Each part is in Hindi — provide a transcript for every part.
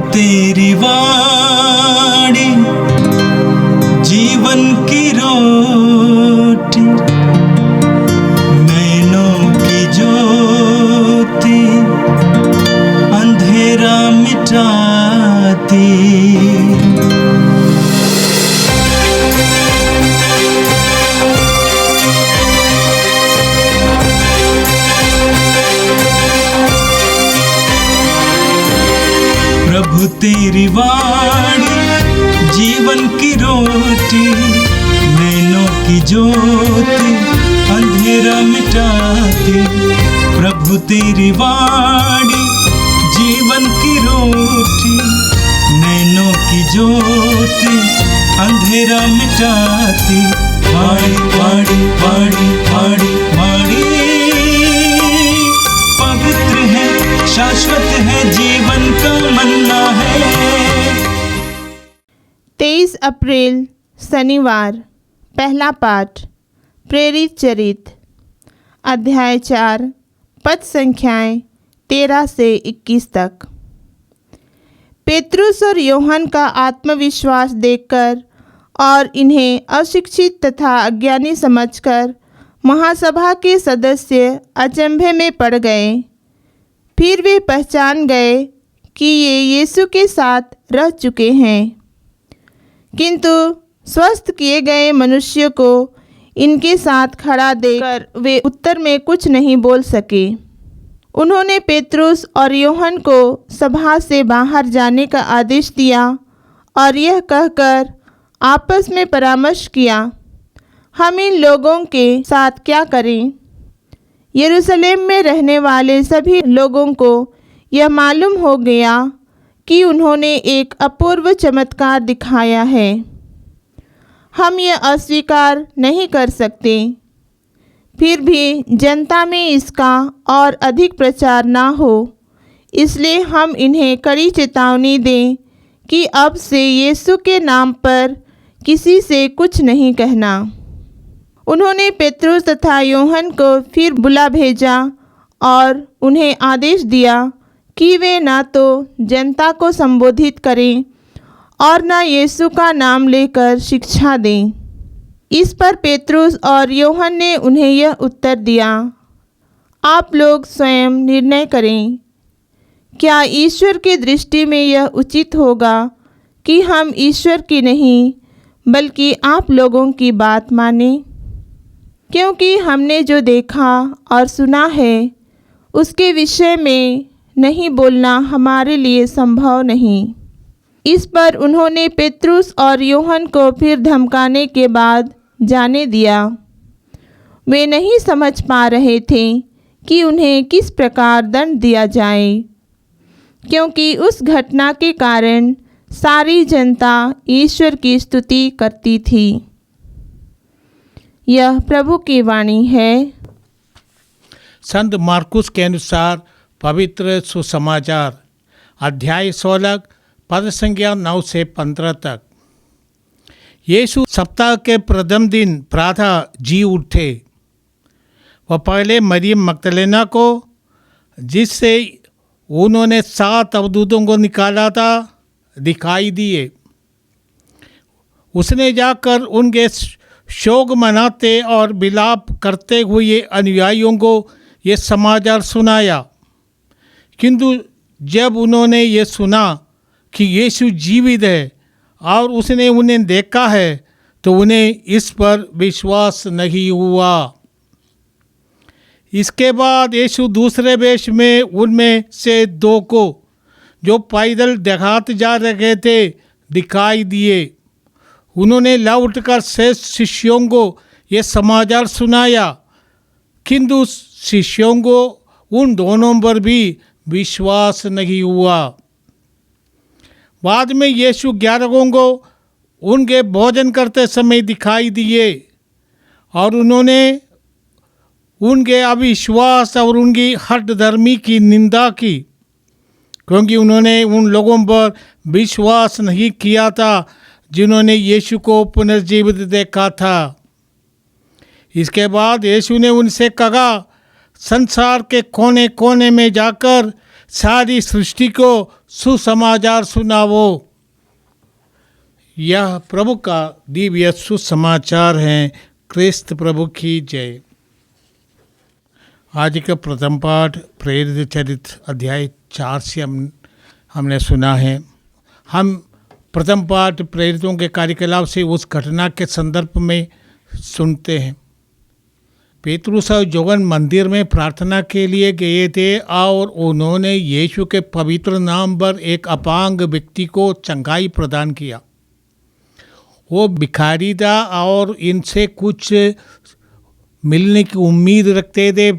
तेरी वाणी जीवन की रोटी, नैनों की ज्योति अंधेरा मिटाती। प्रभु तेरी वाणी जीवन की रोटी, नैनों की ज्योति अंधेरा मिटाती। प्रभु तेरी वाणी जीवन की रोटी, नैनों की ज्योति अंधेरा मिटाती। वाणी वाणी वाणी वाणी वाणी पवित्र है, शाश्वत है, जीवन का मन्ना है। 23 अप्रैल शनिवार। पहला पाठ प्रेरित चरित्र अध्याय 4 पद संख्याएं 13 से 21 तक। पेतरुस और यूहन्ना का आत्मविश्वास देखकर और इन्हें अशिक्षित तथा अज्ञानी समझकर महासभा के सदस्य अचंभे में पड़ गए। फिर वे पहचान गए कि ये यीशु के साथ रह चुके हैं, किंतु स्वस्थ किए गए मनुष्य को इनके साथ खड़ा देखकर वे उत्तर में कुछ नहीं बोल सके। उन्होंने पेतरुस और यूहन्ना को सभा से बाहर जाने का आदेश दिया और यह कहकर आपस में परामर्श किया, हम इन लोगों के साथ क्या करें। यरूशलेम में रहने वाले सभी लोगों को यह मालूम हो गया कि उन्होंने एक अपूर्व चमत्कार दिखाया है। हम यह अस्वीकार नहीं कर सकते। फिर भी जनता में इसका और अधिक प्रचार ना हो, इसलिए हम इन्हें कड़ी चेतावनी दें कि अब से यीशु के नाम पर किसी से कुछ नहीं कहना। उन्होंने पेतरुस तथा यूहन्ना को फिर बुला भेजा और उन्हें आदेश दिया कि वे न तो जनता को संबोधित करें और न यीशु का नाम लेकर शिक्षा दें। इस पर पेतरुस और यूहन्ना ने उन्हें यह उत्तर दिया, आप लोग स्वयं निर्णय करें। क्या ईश्वर की दृष्टि में यह उचित होगा कि हम ईश्वर की नहीं बल्कि आप लोगों की बात मानें? क्योंकि हमने जो देखा और सुना है उसके विषय में नहीं बोलना हमारे लिए संभव नहीं। इस पर उन्होंने पेतरुस और यूहन्ना को फिर धमकाने के बाद जाने दिया। वे नहीं समझ पा रहे थे कि उन्हें किस प्रकार दंड दिया जाए, क्योंकि उस घटना के कारण सारी जनता ईश्वर की स्तुति करती थी। यह प्रभु की वाणी है। संत मार्कुस के अनुसार पवित्र सुसमाचार अध्याय 16 पद संख्या 9 से 15 तक। यीशु सप्ताह के प्रथम दिन प्रातः जी उठे। वह पहले मरियम मगदलेना को, जिससे उन्होंने 7 अवधूतों को निकाला था, दिखाई दिए। उसने जाकर उनके शोक मनाते और विलाप करते हुए अनुयायियों को ये समाचार सुनाया। किंतु जब उन्होंने ये सुना कि यीशु जीवित है और उसने उन्हें देखा है, तो उन्हें इस पर विश्वास नहीं हुआ। इसके बाद यीशु दूसरे वेश में उनमें से 2 को, जो पैदल देहात जा रहे थे, दिखाई दिए। उन्होंने लौटकर शेष शिष्यों को ये समाचार सुनाया, किंतु शिष्यों को उन दोनों पर भी विश्वास नहीं हुआ। बाद में यीशु 11 को उनके भोजन करते समय दिखाई दिए और उन्होंने उनके अविश्वास और उनकी हठधर्मी की निंदा की, क्योंकि उन्होंने उन लोगों पर विश्वास नहीं किया था जिन्होंने यीशु को पुनर्जीवित देखा था। इसके बाद यीशु ने उनसे कहा, संसार के कोने कोने में जाकर सारी सृष्टि को सुसमाचार सुनाओ। यह प्रभु का दिव्य सुसमाचार है। क्रिस्त प्रभु की जय। आज का प्रथम पाठ प्रेरित चरित्र अध्याय 4 से हमने सुना है। हम प्रथम पाठ प्रेरितों के कार्यकलाप से उस घटना के संदर्भ में सुनते हैं। पेतरुस और यूहन्ना मंदिर में प्रार्थना के लिए गए थे और उन्होंने यीशु के पवित्र नाम पर एक अपांग व्यक्ति को चंगाई प्रदान किया। वो भिखारी था और इनसे कुछ मिलने की उम्मीद रखते थे।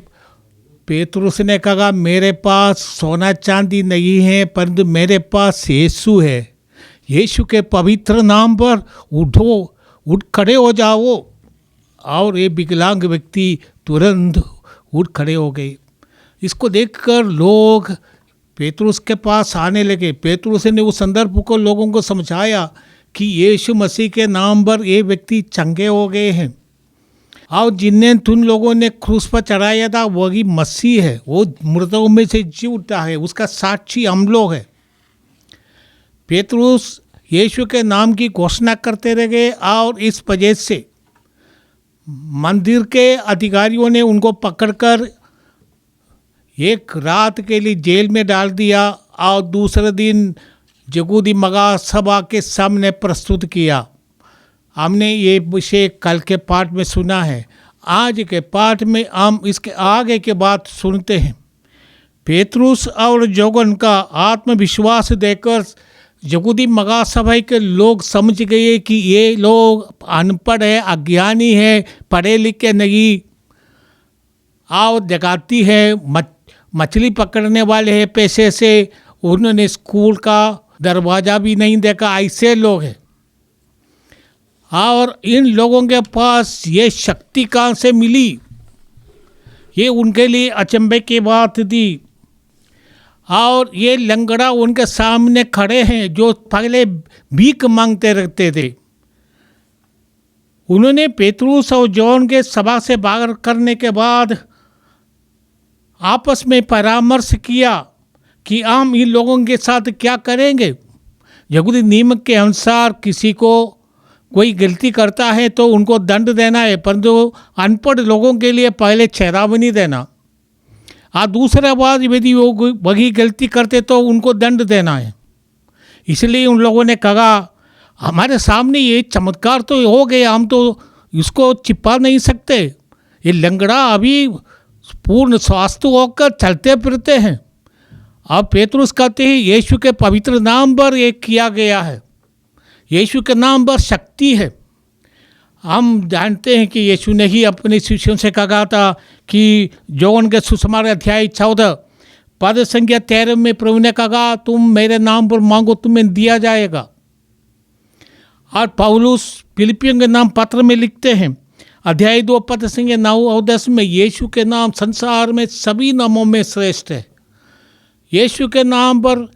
पेतरुस ने कहा, मेरे पास सोना चांदी नहीं है, परंतु मेरे पास यीशु है। यीशु के पवित्र नाम पर उठ खड़े हो जाओ। और ये विकलांग व्यक्ति तुरंत उठ खड़े हो गए। इसको देखकर लोग पेतरुस के पास आने लगे। पेतरुस ने उस संदर्भ को लोगों को समझाया कि यीशु मसीह के नाम पर ये व्यक्ति चंगे हो गए हैं और जिन्हें तुम लोगों ने क्रूस पर चढ़ाया था वही मसीह है। वो मृतकों में से जी उठा है, उसका साक्षी हम लोग हैं। पेतरुस यीशु के नाम की घोषणा करते रह गए और इस वजह से मंदिर के अधिकारियों ने उनको पकड़कर एक रात के लिए जेल में डाल दिया और दूसरे दिन यहूदी महासभा के सामने प्रस्तुत किया। हमने ये विषय कल के पाठ में सुना है। आज के पाठ में हम इसके आगे के बात सुनते हैं। पेतरुस और यूहन्ना का आत्मविश्वास देखकर यहूदी महासभा के लोग समझ गए कि ये लोग अनपढ़ है, अज्ञानी है, पढ़े लिखे नहीं और डकैती है, मछली पकड़ने वाले हैं पैसे से। उन्होंने स्कूल का दरवाज़ा भी नहीं देखा, ऐसे लोग हैं। और इन लोगों के पास ये शक्ति कहाँ से मिली, ये उनके लिए अचंभे की बात थी। और ये लंगड़ा उनके सामने खड़े हैं जो पहले भीख मांगते रहते थे। उन्होंने पेतरुस और यूहन्ना के सभा से बाहर करने के बाद आपस में परामर्श किया कि हम इन लोगों के साथ क्या करेंगे। यहूदी नियम के अनुसार किसी को कोई गलती करता है तो उनको दंड देना है, परंतु अनपढ़ लोगों के लिए पहले चेतावनी देना। और दूसरा बात, यदि वो वही गलती करते तो उनको दंड देना है। इसलिए उन लोगों ने कहा, हमारे सामने ये चमत्कार तो हो गया, हम तो इसको छिपा नहीं सकते। ये लंगड़ा अभी पूर्ण स्वस्थ होकर चलते फिरते हैं। अब पेतरुस कहते हैं, यीशु के पवित्र नाम पर ये किया गया है। यीशु के नाम पर शक्ति है। हम जानते हैं कि यीशु ने ही अपने शिष्यों से कहा था कि यूहन्ना के सुसमाचार अध्याय 14 पद संख्या 13 में प्रभु ने कहा, तुम मेरे नाम पर मांगो तुम्हें दिया जाएगा। और पौलुस फिलिपियों के नाम पत्र में लिखते हैं अध्याय 2 पद संख्या 9 और 10 में, यीशु के नाम संसार में सभी नामों में श्रेष्ठ है। यीशु के नाम पर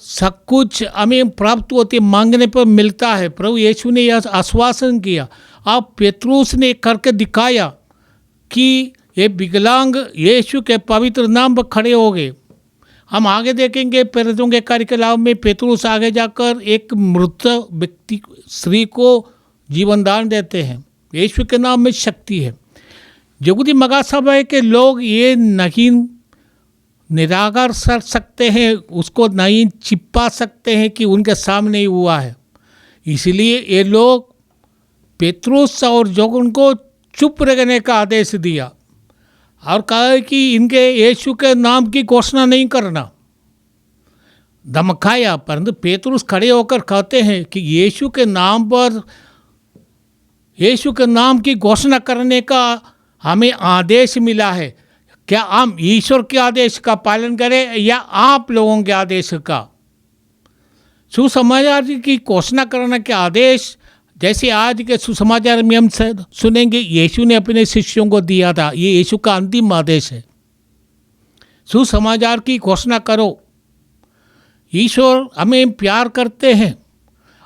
सब कुछ हमें प्राप्त होती, मांगने पर मिलता है। प्रभु यीशु ने यह आश्वासन किया। अब पेतरुस ने करके दिखाया कि ये विकलांग यीशु के पवित्र नाम पर खड़े हो गए। हम आगे देखेंगे प्रेरितों के कार्यकलाप में पेतरुस आगे जाकर एक मृत व्यक्ति स्त्री को जीवन दान देते हैं। यीशु के नाम में शक्ति है। यहूदी महासभा के लोग ये नहीं निराकार कर सकते हैं, उसको नहीं छिपा सकते हैं कि उनके सामने ही हुआ है। इसलिए ये लोग पेतरुस और यूहन्ना को चुप रहने का आदेश दिया और कहा कि इनके यीशु के नाम की घोषणा नहीं करना, धमकाया। परंतु पेतरुस खड़े होकर कहते हैं कि यीशु के नाम पर, यीशु के नाम की घोषणा करने का हमें आदेश मिला है। क्या हम ईश्वर के आदेश का पालन करें या आप लोगों के आदेश का? सुसमाचार की घोषणा करने के आदेश, जैसे आज के सुसमाचार में हम सुनेंगे, यीशु ने अपने शिष्यों को दिया था। ये यीशु का अंतिम आदेश है। सुसमाचार की घोषणा करो। ईश्वर हमें प्यार करते हैं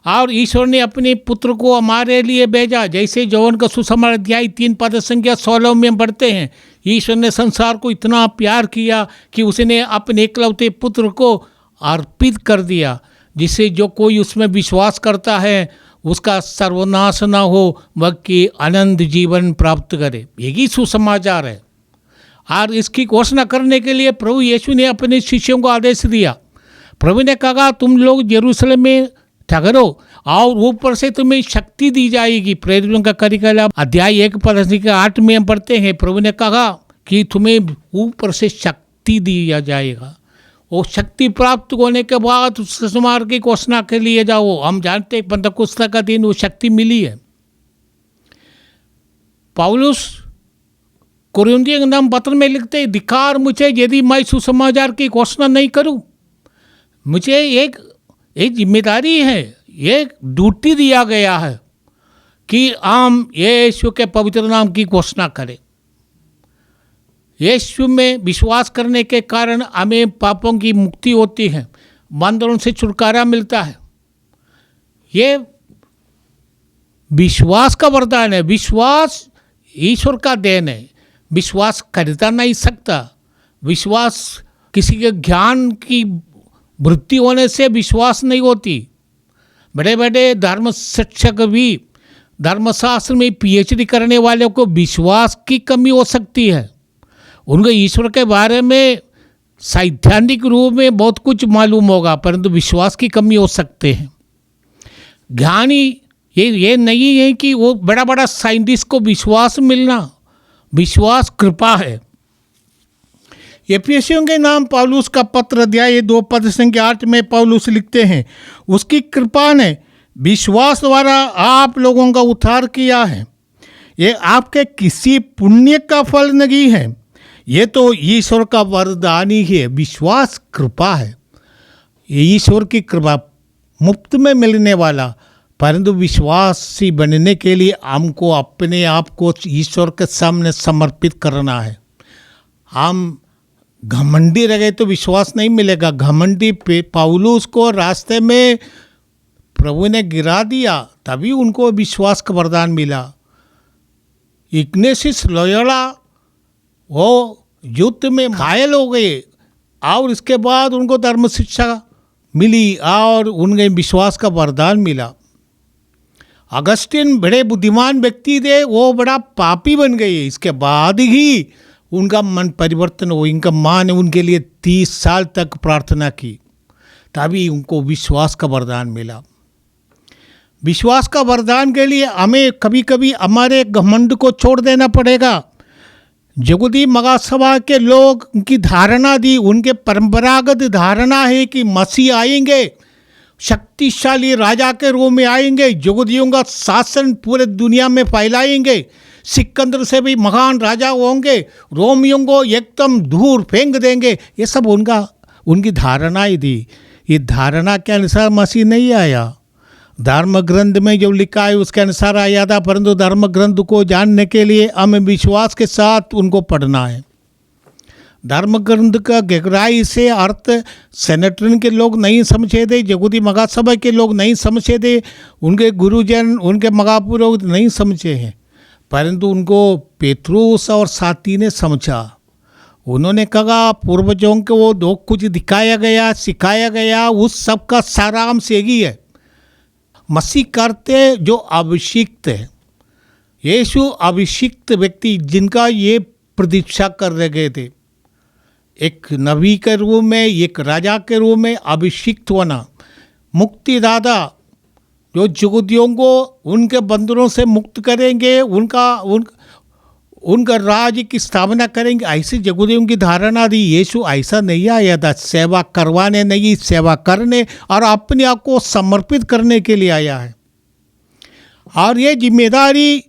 और ईश्वर ने अपने पुत्र को हमारे लिए भेजा। जैसे यूहन्ना का सुसमाचार अध्याय 3 पद संख्या 16 में पढ़ते हैं, ईश्वर ने संसार को इतना प्यार किया कि उसने अपने एकलौते पुत्र को अर्पित कर दिया, जिससे जो कोई उसमें विश्वास करता है उसका सर्वनाश ना हो बल्कि अनंत जीवन प्राप्त करे। यही सुसमाचार है। और इसकी घोषणा करने के लिए प्रभु यीशु ने अपने शिष्यों को आदेश दिया। प्रभु ने कहा तुम लोग यरूशलेम में ठहरो और ऊपर से तुम्हें शक्ति दी जाएगी। प्रेरितों का कार्यक्रम अध्याय 1:8 में हम पढ़ते हैं, प्रभु ने कहा कि तुम्हें ऊपर से शक्ति दिया जाएगा। वो शक्ति प्राप्त होने के बाद सुसमाचार की घोषणा के लिए जाओ। हम जानते हैं पंतकुस्ता का दिन वो शक्ति मिली है। पौलुस कुरिन्थियों के नाम पत्र में लिखते हैं, धिक्कार मुझे यदि मैं सुसमाचार की घोषणा नहीं करूं। मुझे एक जिम्मेदारी है, एक ड्यूटी दिया गया है कि हम यीशु के पवित्र नाम की घोषणा करें। यीशु में विश्वास करने के कारण हमें पापों की मुक्ति होती है, बंधनों से छुटकारा मिलता है। ये विश्वास का वरदान है। विश्वास ईश्वर का देन है। विश्वास खरीदा नहीं सकता। विश्वास किसी के ज्ञान की वृत्ति होने से विश्वास नहीं होती। बड़े बड़े धर्म शिक्षक भी, धर्मशास्त्र में पीएचडी करने वालों को विश्वास की कमी हो सकती है। उनको ईश्वर के बारे में सैद्धांतिक रूप में बहुत कुछ मालूम होगा, परंतु विश्वास की कमी हो सकते हैं। ज्ञानी ये नहीं है कि वो बड़ा बड़ा साइंटिस्ट को विश्वास मिलना। विश्वास कृपा है। एफिसियों के नाम पौलुस का पत्र अध्याय 2:8 में पौलुस लिखते हैं, उसकी कृपा ने विश्वास द्वारा आप लोगों का उद्धार किया है। ये आपके किसी पुण्य का फल नहीं है, ये तो ईश्वर का वरदान ही है। विश्वास कृपा है। ये ईश्वर की कृपा मुफ्त में मिलने वाला, परंतु विश्वासी बनने के लिए हमको अपने आप को ईश्वर के सामने समर्पित करना है। हम घमंडी रह गए तो विश्वास नहीं मिलेगा। घमंडी पौलुस को रास्ते में प्रभु ने गिरा दिया, तभी उनको विश्वास का वरदान मिला। इग्नेशियस लोयोला वो युद्ध में घायल हो गए और इसके बाद उनको धर्म शिक्षा मिली और उनके विश्वास का वरदान मिला। अगस्टिन बड़े बुद्धिमान व्यक्ति थे, वो बड़ा पापी बन गए। इसके बाद ही उनका मन परिवर्तन हो। इनका माँ ने उनके लिए 30 साल तक प्रार्थना की, तभी उनको विश्वास का वरदान मिला। विश्वास का वरदान के लिए हमें कभी कभी हमारे घमंड को छोड़ देना पड़ेगा। जगुदी महासभा के लोग उनकी धारणा दी, उनके परंपरागत धारणा है कि मसीह आएंगे, शक्तिशाली राजा के रूप में आएंगे, जगुदियों का शासन पूरे दुनिया में फैलाएंगे, सिकंदर से भी महान राजा होंगे, रोमियों को एकदम दूर फेंक देंगे। ये सब उनकी धारणाएं दी। ये धारणा के अनुसार मसीह नहीं आया। धर्म ग्रंथ में जो लिखा है उसके अनुसार आया था, परंतु धर्म ग्रंथ को जानने के लिए हमें विश्वास के साथ उनको पढ़ना है। धर्म ग्रंथ का गहराई से अर्थ सेनेट्रिन के लोग नहीं समझे थे, यहूदी महासभा के लोग नहीं समझे थे, उनके गुरुजन, उनके महापुरोहित नहीं समझे हैं, परंतु उनको पेत्रुस और साथी ने समझा। उन्होंने कहा पूर्वजों को वो जो कुछ दिखाया गया, सिखाया गया, उस सब का सारांश यही है। मसीह करते जो अभिषिक्त है, यीशु अभिषिक्त व्यक्ति जिनका ये प्रतीक्षा कर रहे थे, एक नबी के रूप में, एक राजा के रूप में अभिषिक्त होना, मुक्तिदाता जो यहूदियों को उनके बंधनों से मुक्त करेंगे, उनका राज्य की स्थापना करेंगे, ऐसे यहूदियों की धारणा दी। यीशु ऐसा नहीं आया था, सेवा करवाने नहीं, सेवा करने और अपने आप को समर्पित करने के लिए आया है। और ये जिम्मेदारी,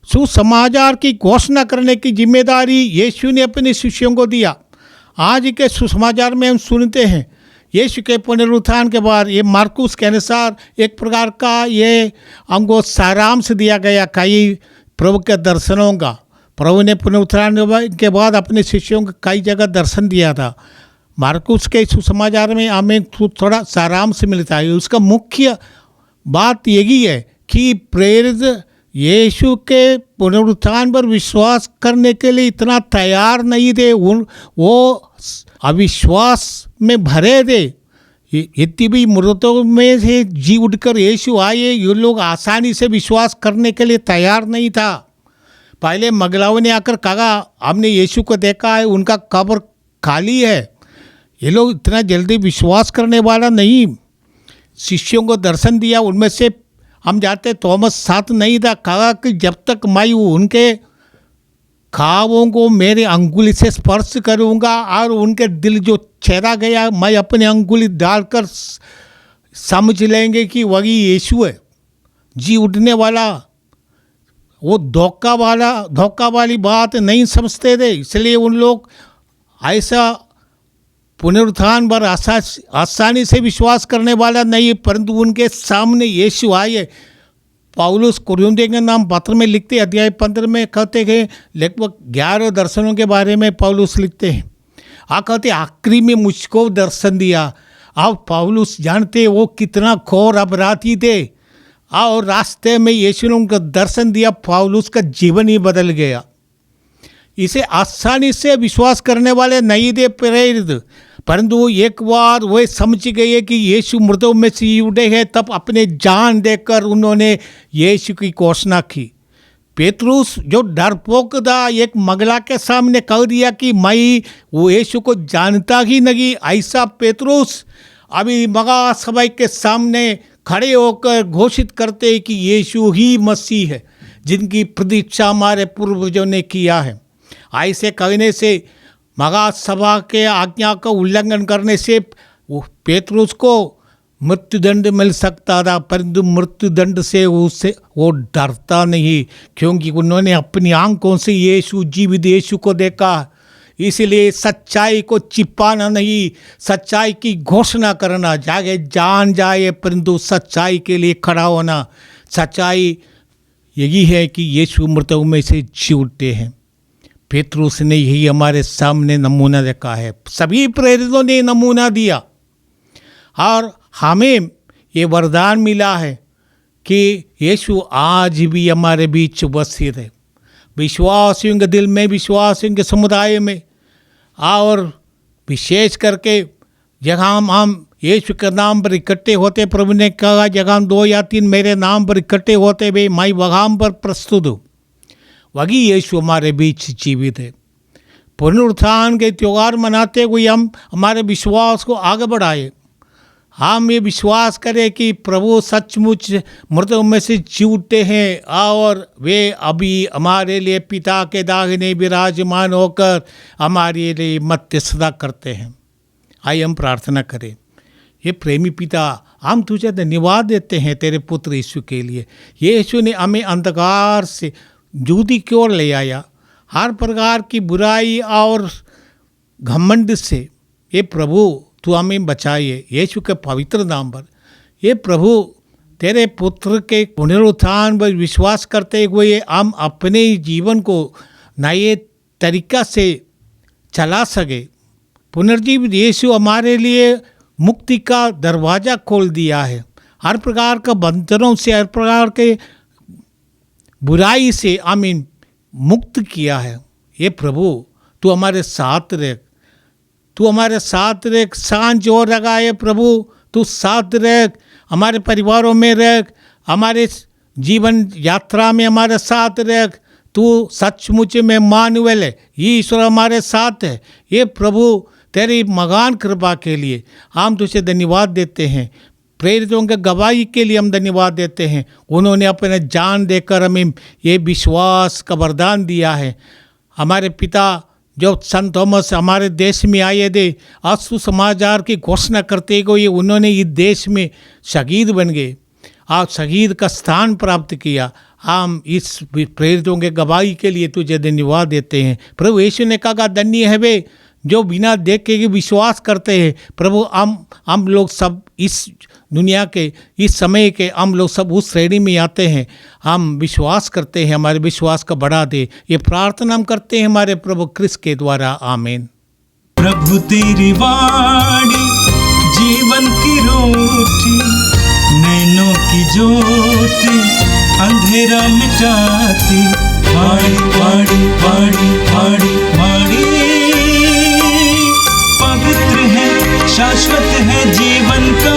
सुसमाचार की घोषणा करने की जिम्मेदारी यीशु ने अपने शिष्यों को दिया। आज के सुसमाचार में हम सुनते हैं यीशु के पुनरुत्थान के बाद ये मार्कुस के अनुसार एक प्रकार का ये हमको सारांश दिया गया कई प्रभु के दर्शनों का। प्रभु ने पुनरुत्थान के बाद अपने शिष्यों को कई जगह दर्शन दिया था। मार्कुस के सुसमाचार में हमें थोड़ा सारांश मिलता है। उसका मुख्य बात यही है कि प्रेरित यीशु के पुनरुत्थान पर विश्वास करने के लिए इतना तैयार नहीं थे, वो अविश्वास में भरे थे। इतनी भी मृतों में से जी उठकर यीशु आए, ये लोग आसानी से विश्वास करने के लिए तैयार नहीं था। पहले मगलाओं ने आकर कहा हमने यीशु को देखा है, उनका कब्र खाली है। ये लोग इतना जल्दी विश्वास करने वाला नहीं। शिष्यों को दर्शन दिया, उनमें से हम जाते थॉमस साथ नहीं था। कहा कि जब तक मैं उनके घावों को मेरे अंगुली से स्पर्श करूंगा और उनके दिल जो छेदा गया मैं अपने अंगुली डालकर समझ लेंगे कि वही यीशु है, जी उठने वाला। वो धोखा वाली बात नहीं समझते थे, इसलिए उन लोग ऐसा पुनरुत्थान पर आसानी से विश्वास करने वाला नहीं। परंतु उनके सामने यीशु आए। पौलुस कुरिन्थियों के नाम पत्र में लिखते, अध्याय 15 में कहते हैं, लगभग 11 दर्शनों के बारे में पौलुस लिखते हैं। कहते आखिरी में मुझको दर्शन दिया। अब पौलुस जानते वो कितना घोर अपराधी थे, और रास्ते में यीशु ने उनको दर्शन दिया, पौलुस का जीवन ही बदल गया। इसे आसानी से विश्वास करने वाले नहीं थे प्रेरित, परंतु एक बार वे समझ गए कि यीशु मृतों में से उठे हैं, तब अपने जान देकर उन्होंने यीशु की घोषणा की। पेतरुस जो डरपोक था, एक महिला के सामने कह दिया कि मैं वो यीशु को जानता ही नहीं। ऐसा पेतरुस अभी महासभा के सामने खड़े होकर घोषित करते हैं कि यीशु ही मसीह है, जिनकी प्रतीक्षा हमारे पूर्वजों ने किया है। ऐसे कहने से महासभा के आज्ञा का उल्लंघन करने से वो पेतरुस को मृत्युदंड मिल सकता था, परंतु मृत्युदंड से वो डरता नहीं, क्योंकि उन्होंने अपनी आंखों से यीशु, जीवित यीशु को देखा। इसलिए सच्चाई को छिपाना नहीं, सच्चाई की घोषणा करना, चाहे जान जाए परंतु सच्चाई के लिए खड़ा होना। सच्चाई यही है कि यीशु मृतों में से जी उठते हैं। पेतरुस ने यही हमारे सामने नमूना देखा है, सभी प्रेरितों ने नमूना दिया, और हमें ये वरदान मिला है कि यीशु आज भी हमारे बीच उपस्थित है। विश्वासियों के दिल में, विश्वासियों के समुदाय में, और विशेष करके जहाँ हम यीशु के नाम पर इकट्ठे होते, प्रभु ने कहा जहाँ 2 या 3 मेरे नाम पर इकट्ठे होते वे मैं वहाँ पर प्रस्तुत हूँ। वही यीशु हमारे बीच जीवित है। पुनरुत्थान के त्यौहार मनाते हुए हम हमारे विश्वास को आगे बढ़ाए। हम ये विश्वास करें कि प्रभु सचमुच मृतों में से जी उठते हैं, और वे अभी हमारे लिए पिता के दाहिने विराजमान होकर हमारे लिए मध्यस्थता करते हैं। आइए हम प्रार्थना करें। ये प्रेमी पिता, हम तुझे धन्यवाद देते हैं तेरे पुत्र यीशु के लिए। यीशु ने हमें अंधकार से ज्योति की ओर ले आया, हर प्रकार की बुराई और घमंड से। ये प्रभु तू हमें बचाइए यीशु के पवित्र नाम पर। ये प्रभु तेरे पुत्र के पुनरुत्थान पर विश्वास करते हुए हम अपने जीवन को नए तरीका से चला सके। पुनर्जीवित यीशु हमारे लिए मुक्ति का दरवाज़ा खोल दिया है, हर प्रकार का बंधनों से, हर प्रकार के बुराई से हमें मुक्त किया है। ये प्रभु तू हमारे साथ रह, तू हमारे साथ रह, सांझ और लगाए प्रभु तू साथ रह, हमारे परिवारों में रह, हमारे जीवन यात्रा में हमारे साथ रह। तू सचमुच में इम्मानुएल है, ये ईश्वर हमारे साथ है। ये प्रभु तेरी महान कृपा के लिए हम तुझे धन्यवाद देते हैं। प्रेरितों के गवाही के लिए हम धन्यवाद देते हैं। उन्होंने अपने जान देकर हमें ये विश्वास का वरदान दिया है। हमारे पिता जो संत थॉमस हमारे देश में आए थे, सुसमाचार की घोषणा करते हुए उन्होंने इस देश में शहीद बन गए और शहीद का स्थान प्राप्त किया। हम इस प्रेरितों के गवाही के लिए तुझे धन्यवाद देते हैं। प्रभु यीशु ने कहा धन्य है वे जो बिना देखे ही विश्वास करते हैं। प्रभु हम लोग सब इस दुनिया के, इस समय के हम लोग सब उस श्रेणी में आते हैं। हम विश्वास करते हैं, हमारे विश्वास का बढ़ा दे। ये प्रार्थना हम करते हैं हमारे प्रभु क्रिस्त के द्वारा, आमीन। प्रभु तेरी वाणी जीवन की रोटी, नैनों की ज्योति अंधेरा मिटाती, वाणी वाणी वाणी वाणी वाणी। पवित्र है, शाश्वत है जीवन का